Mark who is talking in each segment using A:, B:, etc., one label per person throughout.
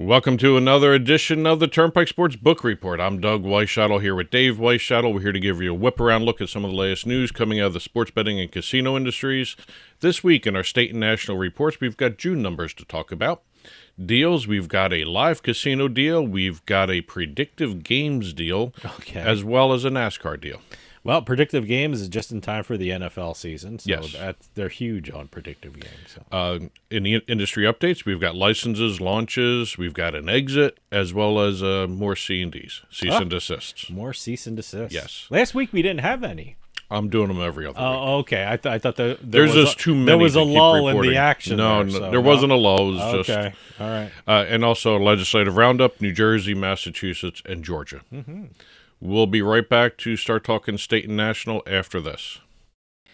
A: Welcome to another edition of the Turnpike Sports Book Report. I'm Doug Weischadle here with Dave Weischadle. We're here to give you a whip-around look at some of the latest news coming out of the sports betting and casino industries. This week in our state and national reports, we've got June numbers to talk about. Deals, we've got a live casino deal, we've got a predictive games deal, as well as a NASCAR deal.
B: Well, predictive games is just in time for the NFL season, so
A: yes.
B: They're huge on predictive games.
A: So. In the industry updates, we've got licenses, launches, we've got an exit, as well as more C&Ds, cease and desists.
B: More cease and desists.
A: Yes.
B: Last week we didn't have any.
A: I'm doing them every other week.
B: Oh, okay. I thought
A: there's just too many.
B: There was
A: a
B: lull in the action.
A: There wasn't a lull. It was
B: okay. All right.
A: And also a legislative roundup: New Jersey, Massachusetts, and Georgia. Mm-hmm. We'll be right back to start talking state and national after this.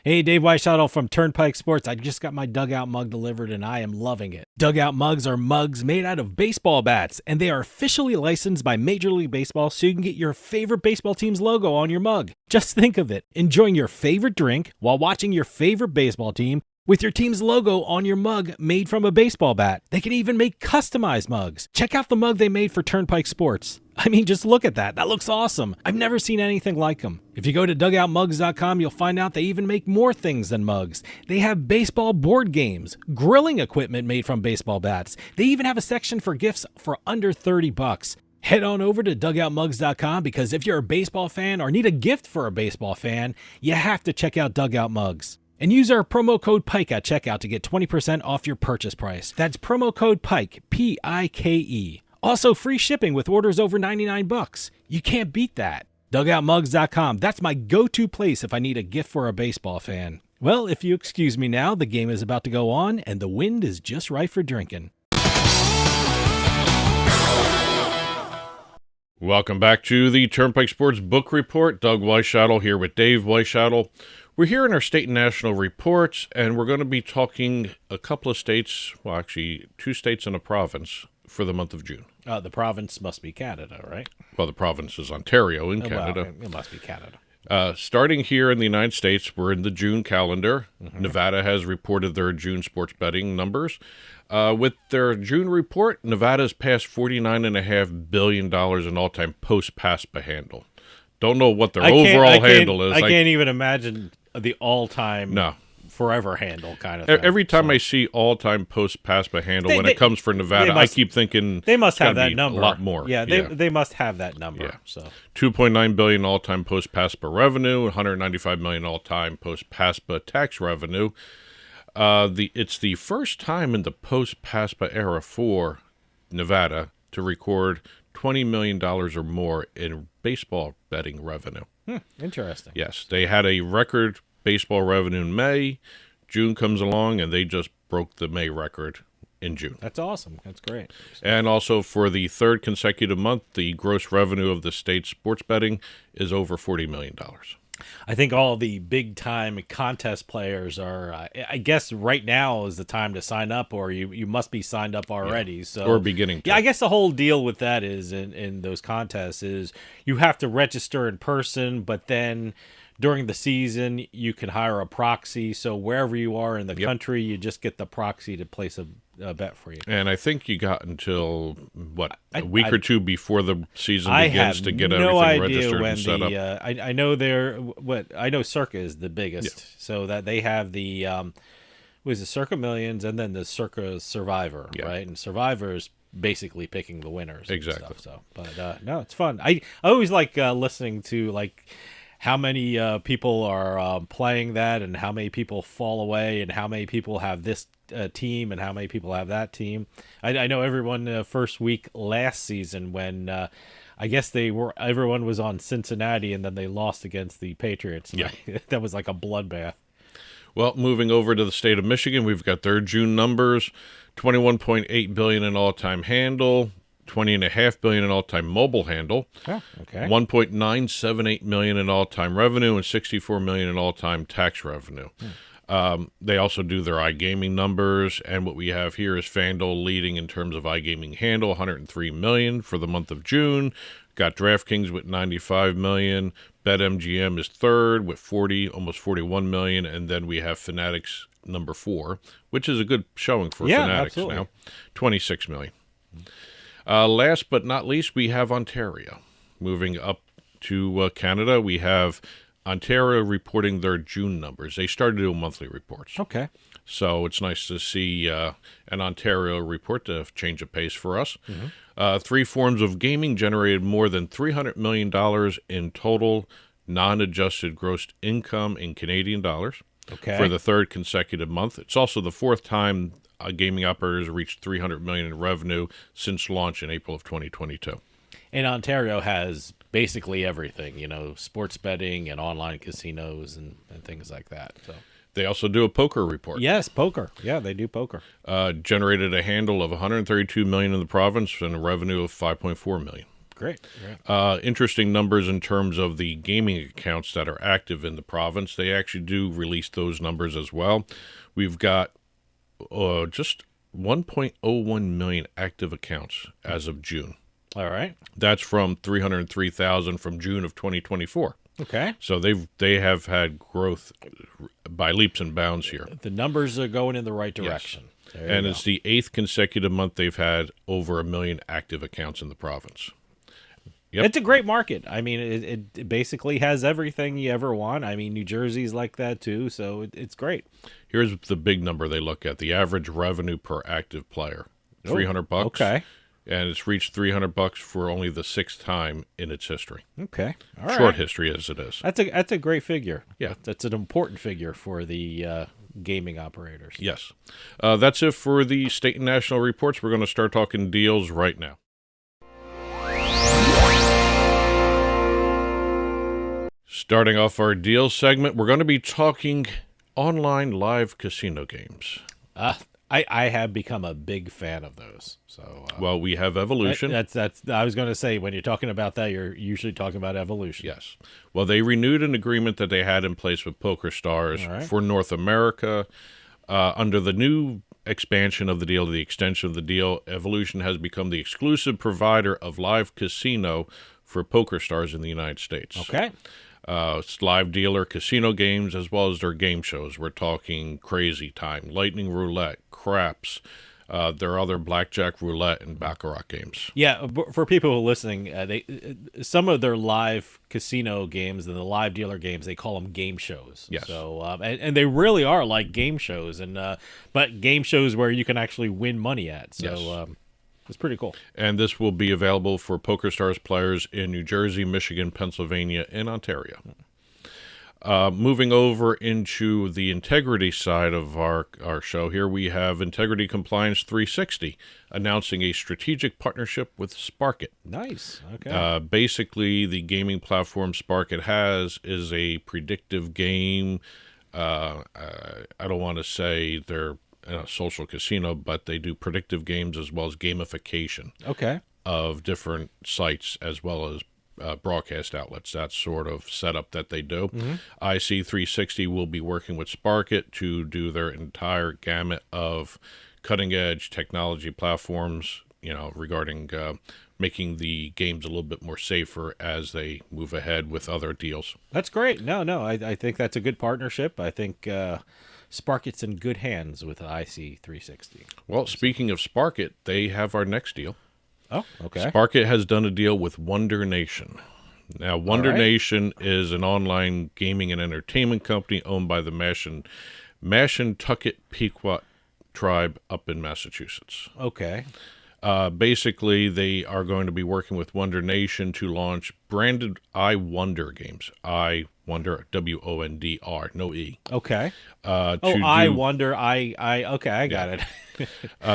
B: Hey, Dave Weischadle from Turnpike Sports. I just got my dugout mug delivered, and I am loving it. Dugout mugs are mugs made out of baseball bats, and they are officially licensed by Major League Baseball, so you can get your favorite baseball team's logo on your mug. Just think of it, enjoying your favorite drink while watching your favorite baseball team with your team's logo on your mug made from a baseball bat. They can even make customized mugs. Check out the mug they made for Turnpike Sports. I mean, just look at that. That looks awesome. I've never seen anything like them. If you go to dugoutmugs.com, you'll find out they even make more things than mugs. They have baseball board games, grilling equipment made from baseball bats. They even have a section for gifts for under $30. Head on over to dugoutmugs.com because if you're a baseball fan or need a gift for a baseball fan, you have to check out Dugout Mugs. And use our promo code PIKE at checkout to get 20% off your purchase price. That's promo code PIKE, P-I-K-E. Also, free shipping with orders over $99. You can't beat that. DugoutMugs.com. That's my go-to place if I need a gift for a baseball fan. Well, if you excuse me now, the game is about to go on, and the wind is just right for drinking.
A: Welcome back to the Turnpike Sports Book Report. Doug Weischadle here with Dave Weischadle. We're here in our state and national reports, and we're going to be talking a couple of states, well, actually, 2 states and a province for the month of June.
B: The province must be Canada, right?
A: Well, the province is Ontario in Canada.
B: Well, it must be Canada.
A: Starting here in the United States, we're in the June calendar. Mm-hmm. Nevada has reported their June sports betting numbers. With their June report, Nevada's passed $49.5 billion in all-time post-PASPA handle. Don't know what their overall handle is.
B: I can't even imagine the all-time forever handle kind of thing.
A: Every time I see all-time post-PASPA handle, when it comes for Nevada, I keep thinking
B: they must have that number.
A: A lot more.
B: Yeah, they must have that number.
A: Yeah.
B: So
A: $2.9 billion all-time post-PASPA revenue, $195 million all-time post-PASPA tax revenue. It's the first time in the post-PASPA era for Nevada to record $20 million or more in baseball betting revenue.
B: Interesting.
A: Yes, they had a record baseball revenue in May. June comes along, and they just broke the May record in June.
B: That's awesome. That's great.
A: And also for the third consecutive month, the gross revenue of the state's sports betting is over $40 million.
B: I think all the big-time contest players are, I guess right now is the time to sign up, or you must be signed up already. Yeah. So
A: or beginning to.
B: Yeah, I guess the whole deal with that is in those contests is you have to register in person, but then during the season you can hire a proxy. So wherever you are in the country, you just get the proxy to place a bet for you.
A: And I think you got until, a week or two before the season begins to get everything registered and set up.
B: I know Circa is the biggest, so that they have the was the Circa Millions and then the Circa Survivor, right? And Survivor is basically picking the winners.
A: Exactly.
B: And stuff, but no, it's fun. I always like listening to how many people are playing that and how many people fall away and how many people have this team and how many people have that team. I know everyone first week last season when I guess everyone was on Cincinnati and then they lost against the Patriots.
A: Yeah.
B: That was like a bloodbath.
A: Well, moving over to the state of Michigan, we've got their June numbers, $21.8 billion in all-time handle, $20.5 billion in all-time mobile handle, $1.978 million in all-time revenue, and $64 million in all-time tax revenue. They also do their iGaming numbers, and what we have here is FanDuel leading in terms of iGaming handle, $103 million for the month of June. Got DraftKings with $95 million. BetMGM is third with almost $41 million, and then we have Fanatics number 4, which is a good showing for Fanatics now, $26 million. Last but not least, we have Ontario. Moving up to Canada, we have Ontario reporting their June numbers. They started doing monthly reports.
B: Okay.
A: So it's nice to see an Ontario report to change of pace for us. Three forms of gaming generated more than $300 million in total non-adjusted gross income in Canadian dollars for the third consecutive month. It's also the fourth time gaming operators reached $300 million in revenue since launch in April of 2022.
B: And Ontario has basically everything, sports betting and online casinos and things like that. So
A: they also do a poker report.
B: Yes, poker. Yeah, they do poker.
A: Generated a handle of $132 million in the province and a revenue of $5.4 million.
B: Great.
A: Interesting numbers in terms of the gaming accounts that are active in the province. They actually do release those numbers as well. We've got just 1.01 million active accounts as of June.
B: All right.
A: That's from 303,000 from June of 2024.
B: Okay.
A: So they have had growth by leaps and bounds here.
B: The numbers are going in the right direction.
A: Yes. And it's the 8th consecutive month they've had over 1 million active accounts in the province. Yep.
B: It's a great market. I mean, it basically has everything you ever want. I mean, New Jersey's like that too, so it's great.
A: Here's the big number they look at: the average revenue per active player, $300.
B: Okay.
A: And it's reached $300 for only the 6th time in its history.
B: Okay. All
A: Short history as it is.
B: That's a great figure.
A: Yeah.
B: That's an important figure for the gaming operators.
A: Yes. That's it for the state and national reports. We're going to start talking deals right now. Starting off our deals segment, we're going to be talking online live casino games.
B: I have become a big fan of those. So
A: well, we have Evolution.
B: That's I was going to say, when you're talking about that, you're usually talking about Evolution.
A: Yes. Well, they renewed an agreement that they had in place with PokerStars for North America. Under the new expansion of the deal, the extension of the deal, Evolution has become the exclusive provider of live casino for PokerStars in the United States.
B: Okay.
A: It's live dealer casino games as well as their game shows. We're talking Crazy Time, Lightning Roulette, Craps. There are other blackjack, roulette, and baccarat games.
B: Yeah, for people who are listening, some of their live casino games and the live dealer games, they call them game shows.
A: Yes.
B: So and they really are like game shows, but game shows where you can actually win money at. So
A: yes.
B: It's pretty cool.
A: And this will be available for PokerStars players in New Jersey, Michigan, Pennsylvania, and Ontario. Moving over into the integrity side of our show here, we have Integrity Compliance 360 announcing a strategic partnership with Sparket.
B: Nice. Okay.
A: Basically, the gaming platform Sparket has is a predictive game. I don't want to say they're a social casino, but they do predictive games as well as gamification.
B: Okay.
A: Of different sites as well as broadcast outlets. That sort of setup that they do.
B: Mm-hmm.
A: IC360 will be working with Sparket to do their entire gamut of cutting-edge technology platforms, regarding making the games a little bit more safer as they move ahead with other deals.
B: That's great. No, I think that's a good partnership. I think Sparket's in good hands with IC360.
A: Well, speaking of Sparket, they have our next deal.
B: Oh, okay.
A: Sparket has done a deal with Wondr Nation. Now, Wondr Nation is an online gaming and entertainment company owned by the Mashantucket Pequot tribe up in Massachusetts.
B: Okay.
A: Basically, they are going to be working with Wondr Nation to launch branded iWondr games. iWondr, W-O-N-D-R, no E.
B: Okay. iWondr, okay, I got it.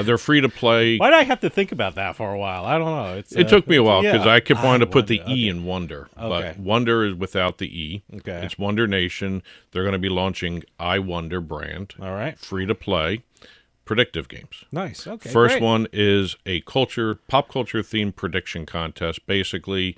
A: They're free to play.
B: Why did I have to think about that for a while? I don't know.
A: It took me a while because I kept wanting to put the E in Wonder.
B: Okay.
A: But Wonder is without the E.
B: Okay.
A: It's Wondr Nation. They're going to be launching iWondr brand.
B: All right.
A: Free to play. Predictive games.
B: Nice. Okay.
A: First
B: great.
A: one is a pop culture themed prediction contest. Basically,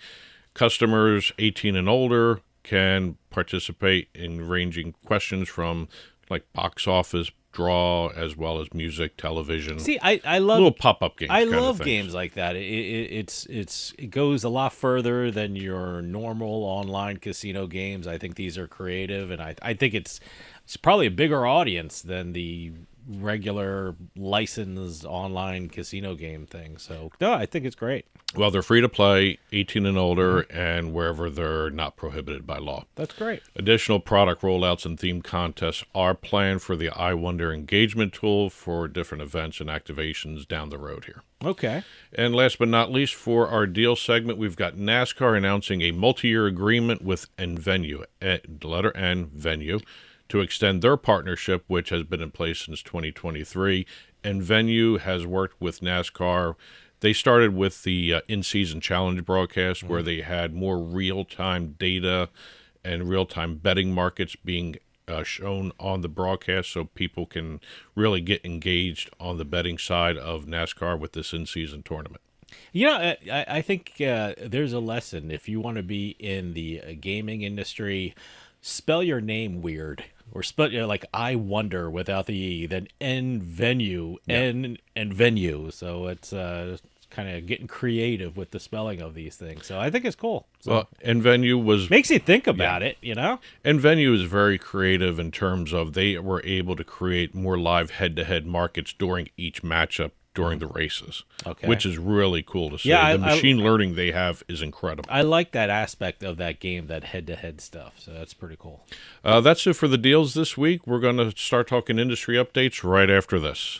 A: customers 18 and older can participate in ranging questions from like box office draw as well as music, television.
B: See, I love
A: little pop-up games.
B: I love games like that. It goes a lot further than your normal online casino games. I think these are creative, and I think it's probably a bigger audience than the regular licensed online casino game thing. So, no, I think it's great.
A: Well, they're free to play, 18 and older, and wherever they're not prohibited by law.
B: That's great.
A: Additional product rollouts and themed contests are planned for the iWonder engagement tool for different events and activations down the road here.
B: Okay.
A: And last but not least, for our deal segment, we've got NASCAR announcing a multi-year agreement with Venue, the letter N, Venue, to extend their partnership, which has been in place since 2023. And Venue has worked with NASCAR. They started with the in-season challenge broadcast, where they had more real-time data and real-time betting markets being shown on the broadcast, so people can really get engaged on the betting side of NASCAR with this in-season tournament.
B: You know, I think there's a lesson. If you want to be in the gaming industry, spell your name weird. Or spell like I wonder without the E, then N venue, N and venue. So it's kind of getting creative with the spelling of these things. So I think it's cool. So
A: Well, and Venue was
B: makes you think about it, you know?
A: And Venue is very creative in terms of they were able to create more live head-to-head markets during each matchup during the races,
B: Okay.
A: which is really cool to see.
B: Yeah,
A: the machine learning they have is incredible.
B: I like that aspect of that game, that head-to-head stuff. So that's pretty cool.
A: That's it for the deals this week. We're going to start talking industry updates right after this.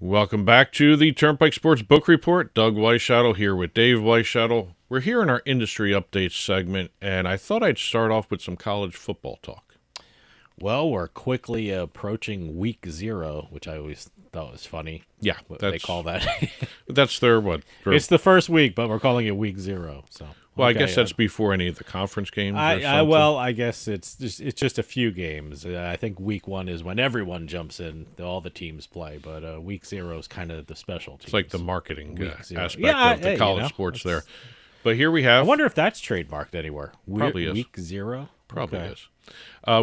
A: Welcome back to the Turnpike Sports Book Report. Doug Weischadle here with Dave Weischadle. We're here in our industry updates segment, and I thought I'd start off with some college football talk.
B: Well, we're quickly approaching week 0, which I always thought was funny.
A: Yeah,
B: What they call that.
A: That's their what?
B: It's the first week, but we're calling it week 0. So,
A: Well,
B: okay,
A: I guess that's before any of the conference games. Or
B: I guess it's just a few games. I think week 1 is when everyone jumps in, all the teams play. But week 0 is kind of the specialty.
A: It's like the marketing
B: Week 0.
A: aspect
B: Yeah,
A: of the
B: hey,
A: college sports there. But here we have.
B: I wonder if that's trademarked anywhere.
A: Probably is.
B: Week 0?
A: Probably
B: Okay.
A: is.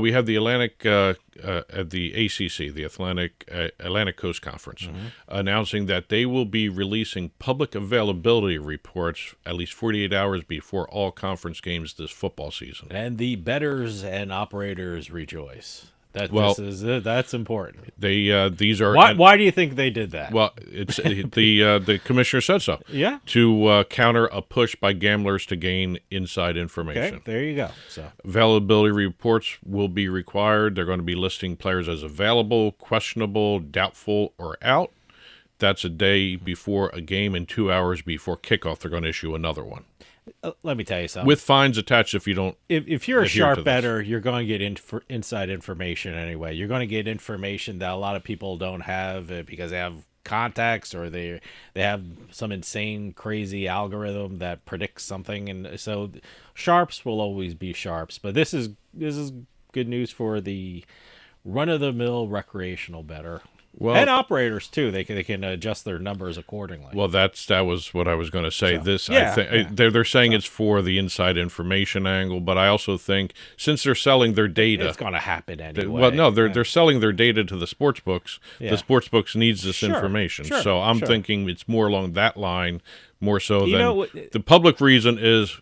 A: We have the Atlantic, the ACC, the Atlantic Coast Conference, announcing that they will be releasing public availability reports at least 48 hours before all conference games this football season.
B: And the bettors and operators rejoice. That's important.
A: These are
B: Why do you think they did that?
A: Well, it's the commissioner said so.
B: Yeah.
A: To counter a push by gamblers to gain inside information.
B: Okay, there you go. So
A: Availability reports will be required. They're going to be listing players as available, questionable, doubtful, or out. That's a day before a game and 2 hours before kickoff. They're going to issue another one.
B: let me tell you something.
A: With fines attached if you don't.
B: If you're a
A: adhere to
B: sharp
A: this.
B: bettor, you're going to get inside information anyway. You're going to get information that a lot of people don't have because they have contacts or they have some insane, crazy algorithm that predicts something, and so sharps will always be sharps. But this is good news for the run-of-the-mill recreational bettor.
A: Well,
B: And operators too. They can adjust their numbers accordingly.
A: Well, that was what I was going to say.
B: So, yeah.
A: They're saying it's for the inside information angle, but I also think since they're selling their data,
B: it's going to happen anyway.
A: well, no, they're selling their data to the sports books.
B: Yeah.
A: The sports books needs this
B: Sure,
A: information,
B: sure,
A: so I'm
B: sure.
A: thinking it's more along that line, more so
B: You
A: than
B: know what-
A: the public reason is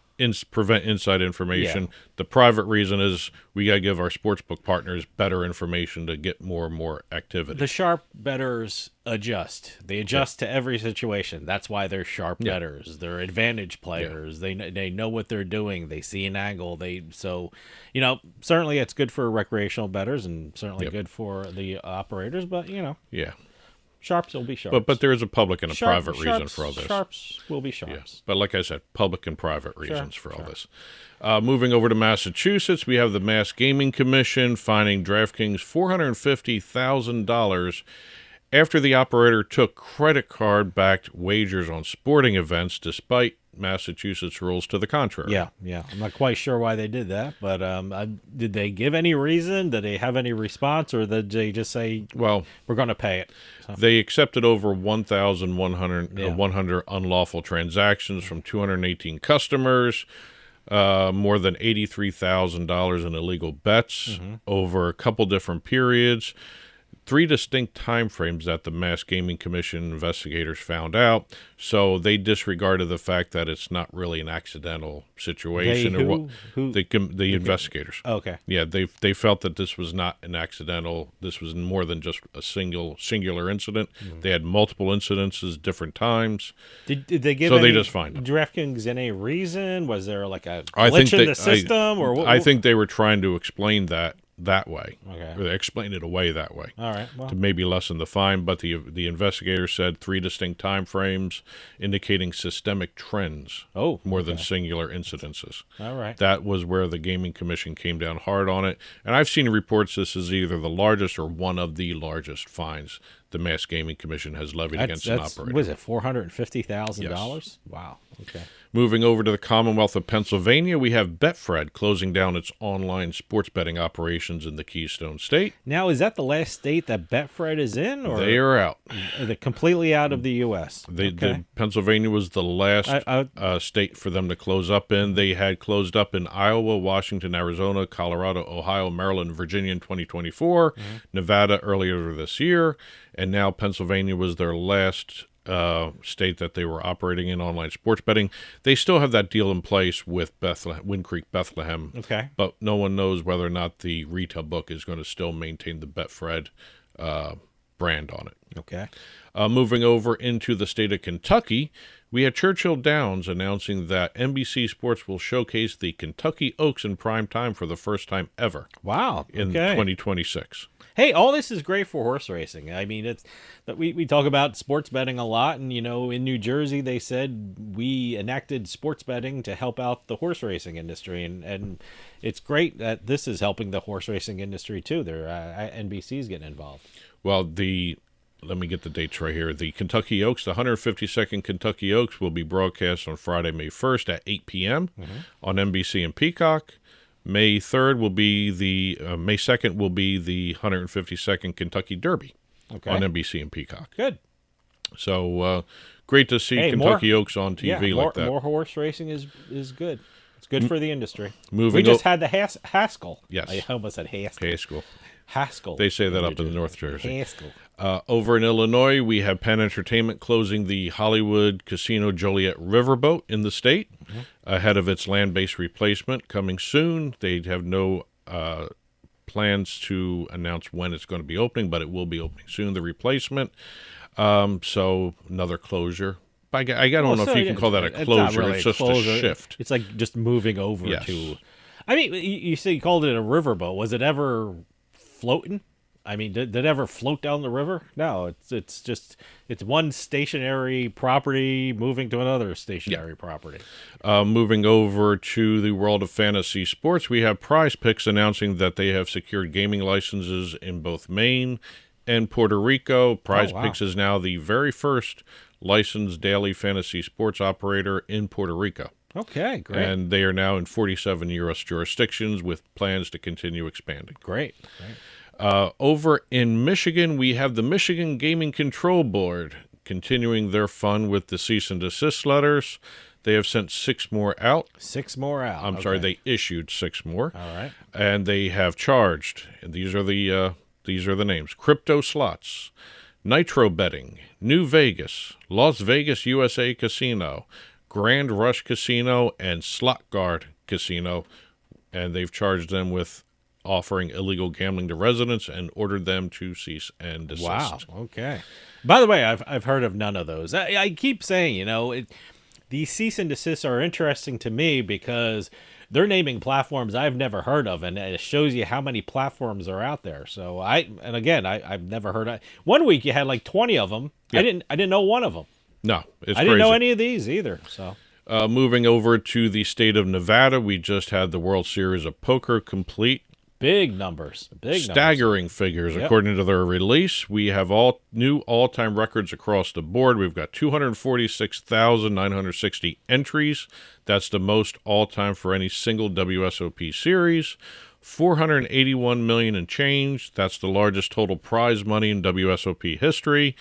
A: prevent inside information.
B: Yeah.
A: The private reason is we got to give our sportsbook partners better information to get more and more activity.
B: The sharp bettors adjust. They adjust to every situation. That's why they're sharp bettors. They're advantage players. They know what they're doing. They see an angle. Certainly it's good for recreational bettors and certainly good for the operators. But sharps will be sharps.
A: But there is a public and a private reason for all this.
B: Sharps will be sharps.
A: Yeah. But like I said, public and private reasons for all this. Moving over to Massachusetts, we have the Mass Gaming Commission fining DraftKings $450,000 after the operator took credit card-backed wagers on sporting events despite Massachusetts rules to the contrary.
B: Yeah. I'm not quite sure why they did that, but did they give any reason? Did they have any response, or did they just say, well, we're going to pay it? So.
A: They accepted over 1,100 unlawful transactions from 218 customers, more than $83,000 in illegal bets over a couple different periods. 3 distinct time frames that the Mass Gaming Commission investigators found out, so they disregarded the fact that it's not really an accidental situation. The investigators.
B: Okay.
A: Yeah, they felt that this was not an accidental. This was more than just a singular incident. They had multiple incidences, different times.
B: Did they give?
A: So they just find them.
B: DraftKings any reason? Was there like a glitch in the system, or what?
A: I think they were trying to explain that way.
B: Okay.
A: Or they explained it away that way.
B: All right. Well,
A: to maybe lessen the fine, but the investigator said 3 distinct time frames indicating systemic trends. More than singular incidences.
B: All right.
A: That was where the Gaming Commission came down hard on it. And I've seen reports this is either the largest or one of the largest fines the Mass Gaming Commission has levied against an operator.
B: Was it $450,000?
A: Yes.
B: Wow. Okay.
A: Moving over to the Commonwealth of Pennsylvania, we have Betfred closing down its online sports betting operations in the Keystone State.
B: Now, is that the last state that Betfred is in? Or
A: they are out.
B: Are they completely out of the U.S.?
A: Pennsylvania was the last state for them to close up in. They had closed up in Iowa, Washington, Arizona, Colorado, Ohio, Maryland, Virginia in 2024, Nevada earlier this year, and now Pennsylvania was their last state that they were operating in online sports betting. They still have that deal in place with Wind Creek Bethlehem.
B: Okay.
A: But no one knows whether or not the retail book is going to still maintain the Betfred brand on it.
B: Okay.
A: Moving over into the state of Kentucky, we had Churchill Downs announcing that NBC Sports will showcase the Kentucky Oaks in prime time for the first time ever.
B: Wow.
A: In 2026.
B: Hey, all this is great for horse racing. I mean, it's that we talk about sports betting a lot, and in New Jersey they said we enacted sports betting to help out the horse racing industry, and it's great that this is helping the horse racing industry too. NBC's getting involved.
A: Well, let me get the dates right here. The Kentucky Oaks, the 152nd Kentucky Oaks, will be broadcast on Friday, May 1st at 8 p.m. On NBC and Peacock. May 3rd will be May 2nd will be the 152nd Kentucky Derby on NBC and Peacock.
B: Good.
A: So great to see Kentucky Oaks on TV like that.
B: More horse racing is good. It's good for the industry.
A: We
B: just had the Haskell.
A: Yes.
B: I almost said Haskell. Haskell.
A: They say that up in North Jersey.
B: Haskell.
A: Over in Illinois, we have Penn Entertainment closing the Hollywood Casino Joliet Riverboat in the state ahead of its land-based replacement coming soon. They have no plans to announce when it's going to be opening, but it will be opening soon, the replacement. So another closure. I don't know if you can call that a closure. It's just a shift.
B: It's like just moving over to... I mean, you say you called it a riverboat. Was it ever floating? I mean, did it ever float down the river? No, it's one stationary property moving to another stationary property.
A: Moving over to the world of fantasy sports, we have Prize Picks announcing that they have secured gaming licenses in both Maine and Puerto Rico. Prize Picks is now the very first licensed daily fantasy sports operator in Puerto Rico.
B: Okay, great.
A: And they are now in 47 U.S. jurisdictions with plans to continue expanding.
B: Great.
A: Over in Michigan, we have the Michigan Gaming Control Board continuing their fun with the cease and desist letters. They have sent 6 more out.
B: 6 more out.
A: I'm sorry, they issued 6 more.
B: All right.
A: And they have charged, and these are the names: Crypto Slots, Nitro Betting, New Vegas, Las Vegas USA Casino, Grand Rush Casino and Slot Guard Casino, and they've charged them with offering illegal gambling to residents and ordered them to cease and desist.
B: Wow. Okay. By the way, I've heard of none of those. I keep saying, these cease and desists are interesting to me because they're naming platforms I've never heard of, and it shows you how many platforms are out there. So I've never heard of. One week you had like 20 of them. Yep. I didn't know one of them.
A: No, it's
B: I didn't know any of these either. So.
A: Moving over to the state of Nevada, we just had the World Series of Poker complete.
B: Big numbers.
A: Staggering figures. Yep. According to their release, we have new all-time records across the board. We've got 246,960 entries. That's the most all-time for any single WSOP series. 481 million and change. That's the largest total prize money in WSOP history.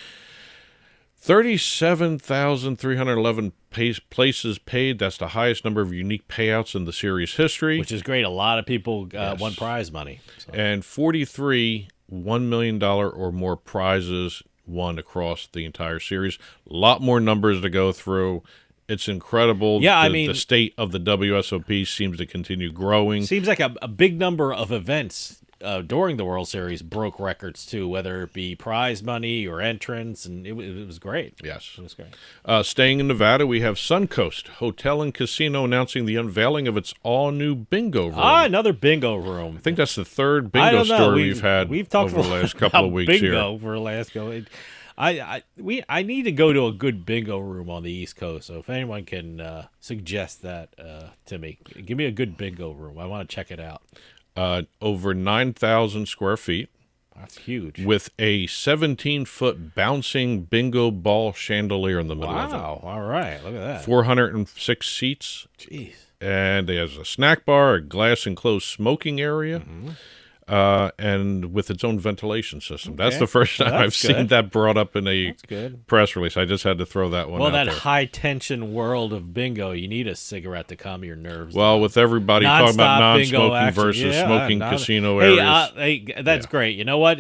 A: 37,311 places paid. That's the highest number of unique payouts in the series history.
B: Which is great. A lot of people won prize money.
A: So. And 43 $1 million or more prizes won across the entire series. A lot more numbers to go through. It's incredible.
B: Yeah,
A: the state of the WSOP seems to continue growing.
B: Seems like a big number of events during the World Series broke records too, whether it be prize money or entrance, and it was great.
A: Yes,
B: it was great.
A: Staying in Nevada, we have Suncoast Hotel and Casino announcing the unveiling of its all-new bingo room.
B: Another bingo room.
A: I think that's the third bingo story we've had over the last couple of weeks
B: bingo for the last I need to go to a good bingo room on the East Coast. So if anyone can suggest that to me, give me a good bingo room. I want to check it out.
A: Over 9,000 square feet.
B: That's huge.
A: With a 17-foot bouncing bingo ball chandelier in the middle of it.
B: Wow. All right. Look at that.
A: 406 seats.
B: Jeez.
A: And it has a snack bar, a glass-enclosed smoking area, and with its own ventilation system. Okay. That's the first time I've seen that brought up in a press release. I just had to throw that one out there.
B: Well, that high-tension world of bingo, you need a cigarette to calm your nerves.
A: Well, with everybody talking about non-smoking versus smoking casino areas.
B: That's great. You know what?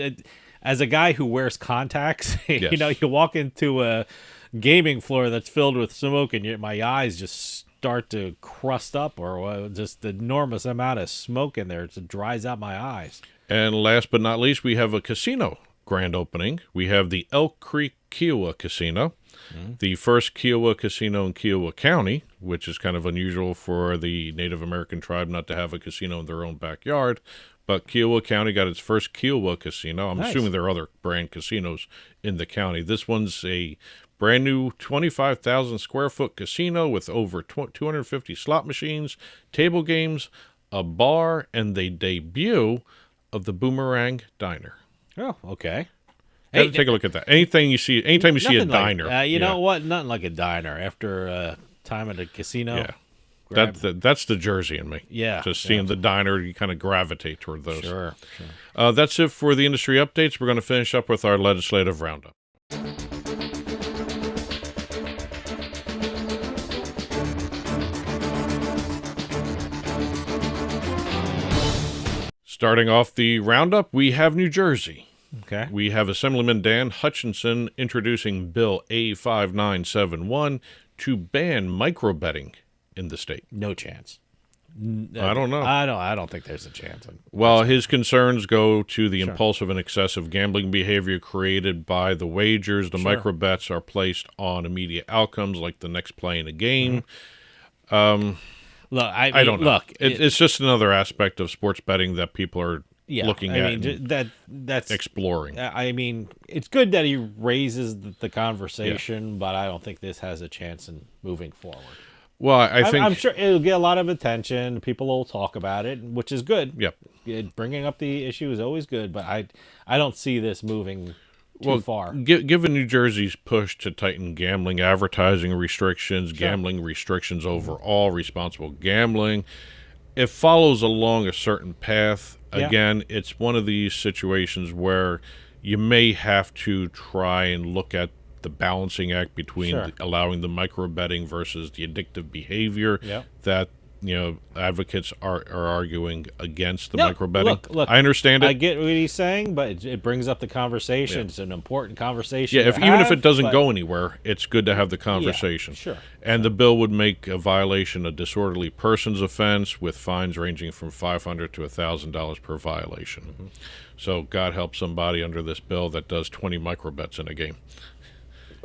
B: As a guy who wears contacts, you walk into a gaming floor that's filled with smoke and my eyes just start to crust up, or just the enormous amount of smoke in there. It dries out my eyes.
A: And last but not least, we have a casino grand opening. We have the Elk Creek Kiowa Casino, the first Kiowa casino in Kiowa County, which is kind of unusual for the Native American tribe not to have a casino in their own backyard. But Kiowa County got its first Kiowa casino. I'm assuming there are other brand casinos in the county. This one's a brand new 25,000 square foot casino with over 250 slot machines, table games, a bar, and the debut of the Boomerang Diner.
B: Oh, okay.
A: Hey, take a look at that. Anytime you see a diner.
B: You know what? Nothing like a diner after time at a casino.
A: Yeah. That's the Jersey in me.
B: Yeah.
A: Just seeing the diner, you kind of gravitate toward those.
B: Sure.
A: That's it for the industry updates. We're going to finish up with our legislative roundup. Starting off the roundup, we have New Jersey.
B: Okay.
A: We have Assemblyman Dan Hutchinson introducing Bill A5971 to ban micro-betting in the state.
B: No chance.
A: I don't know.
B: I don't think there's a chance.
A: Well, his concerns go to the impulsive and excessive gambling behavior created by the wagers. The micro-bets are placed on immediate outcomes like the next play in a game.
B: Look,
A: I don't know. Look, it's just another aspect of sports betting that people are looking at.
B: That's
A: exploring.
B: It's good that he raises the conversation, but I don't think this has a chance in moving forward.
A: Well, I'm
B: sure it'll get a lot of attention. People will talk about it, which is good.
A: Yep.
B: Bringing up the issue is always good, but I don't see this moving too far.
A: Given New Jersey's push to tighten gambling advertising restrictions, gambling restrictions overall, responsible gambling, it follows along a certain path. Again, it's one of these situations where you may have to try and look at the balancing act between allowing the micro betting versus the addictive behavior that advocates are arguing against the
B: No,
A: micro betting.
B: Look,
A: I understand it.
B: I get what he's saying, but it brings up the conversation. Yeah. It's an important conversation.
A: Yeah, even if it doesn't go anywhere, it's good to have the conversation.
B: Yeah, sure.
A: And the bill would make a violation a disorderly persons offense with fines ranging from $500 to $1,000 per violation. Mm-hmm. So God help somebody under this bill that does 20 micro bets in a game.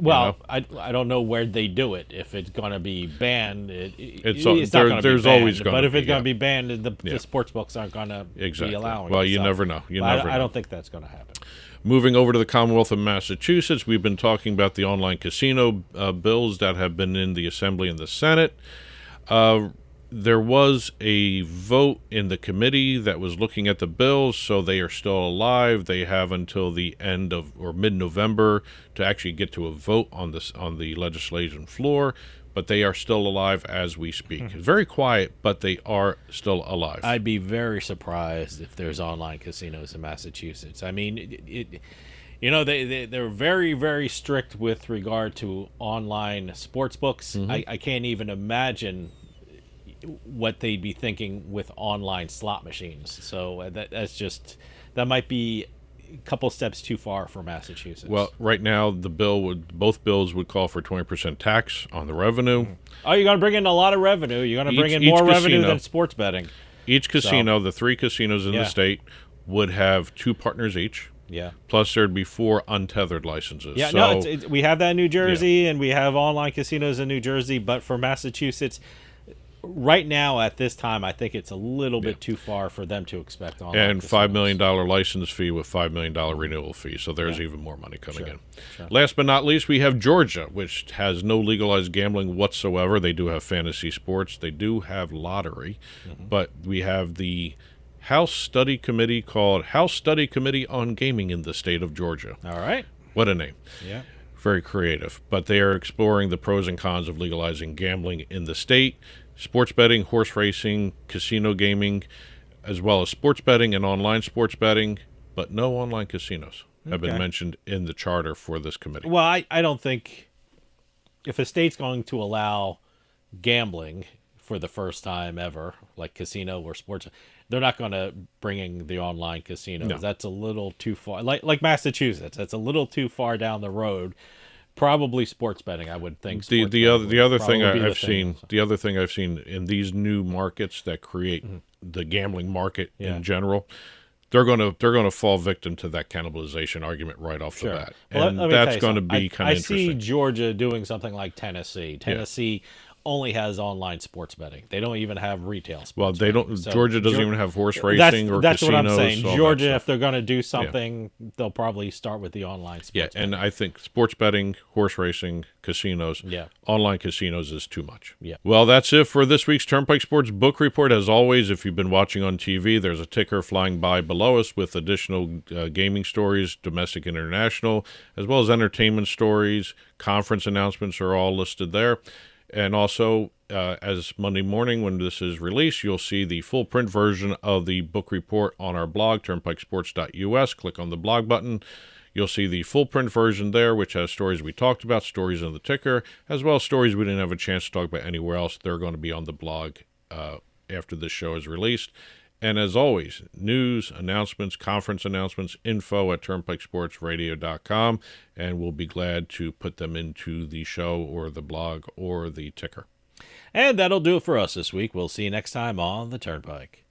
B: Well, I don't know where they do it. If it's going to be banned, it's not going to be banned.
A: Always going
B: but
A: to
B: if it's going to be banned, the sports books aren't going to be allowing
A: Well,
B: it.
A: you never know.
B: I don't think that's going to happen.
A: Moving over to the Commonwealth of Massachusetts, we've been talking about the online casino bills that have been in the Assembly and the Senate. There was a vote in the committee that was looking at the bills, so they are still alive. They have until the end of or mid-November to actually get to a vote on the legislation floor, but they are still alive as we speak. It's very quiet, but they are still alive.
B: I'd be very surprised if there's online casinos in Massachusetts. I mean, they're very, very strict with regard to online sports books. I can't even imagine what they'd be thinking with online slot machines. So that might be a couple steps too far for Massachusetts.
A: Well, right now both bills would call for 20% tax on the revenue.
B: Oh, you're going to bring in a lot of revenue. You're going to bring in more revenue than sports betting.
A: Each casino, the 3 casinos in the state, would have 2 partners each.
B: Yeah.
A: Plus, there'd be 4 untethered licenses.
B: Yeah, so, we have that in New Jersey, and we have online casinos in New Jersey, but for Massachusetts, right now, at this time, I think it's a little bit too far for them to expect online
A: and $5 million license fee with $5 million renewal fee, so there's even more money coming in. Sure. Last but not least, we have Georgia, which has no legalized gambling whatsoever. They do have fantasy sports. They do have lottery, but we have the House Study Committee called House Study Committee on Gaming in the state of Georgia.
B: All right.
A: What a name.
B: Yeah.
A: Very creative. But they are exploring the pros and cons of legalizing gambling in the state. Sports betting, horse racing, casino gaming, as well as sports betting and online sports betting, but no online casinos have been mentioned in the charter for this committee.
B: Well, I don't think if a state's going to allow gambling for the first time ever, like casino or sports, they're not going to bring in the online casinos. No. That's a little too far. Like Massachusetts, that's a little too far down the road. Probably sports betting, I would think.
A: The other thing I've seen in these new markets that create the gambling market in general, they're going to fall victim to that cannibalization argument right off the bat, and that's going to be kind of interesting.
B: I see Georgia doing something like Tennessee. Tennessee only has online sports betting. They don't even have retail sports.
A: Well, they don't. So Georgia doesn't even have horse racing or
B: that's
A: casinos.
B: That's what I'm saying. Georgia, if they're going to do something, they'll probably start with the online sports.
A: Yeah, and I think sports betting, horse racing, casinos, online casinos is too much.
B: Yeah.
A: Well, that's it for this week's Turnpike Sports Book Report. As always, if you've been watching on TV, there's a ticker flying by below us with additional gaming stories, domestic and international, as well as entertainment stories. Conference announcements are all listed there. And also, as Monday morning when this is released, you'll see the full print version of the book report on our blog, turnpikesports.us. Click on the blog button. You'll see the full print version there, which has stories we talked about, stories in the ticker, as well as stories we didn't have a chance to talk about anywhere else. They're going to be on the blog after this show is released. And as always, news, announcements, conference announcements, info at turnpikesportsradio.com, and we'll be glad to put them into the show or the blog or the ticker.
B: And that'll do it for us this week. We'll see you next time on the Turnpike.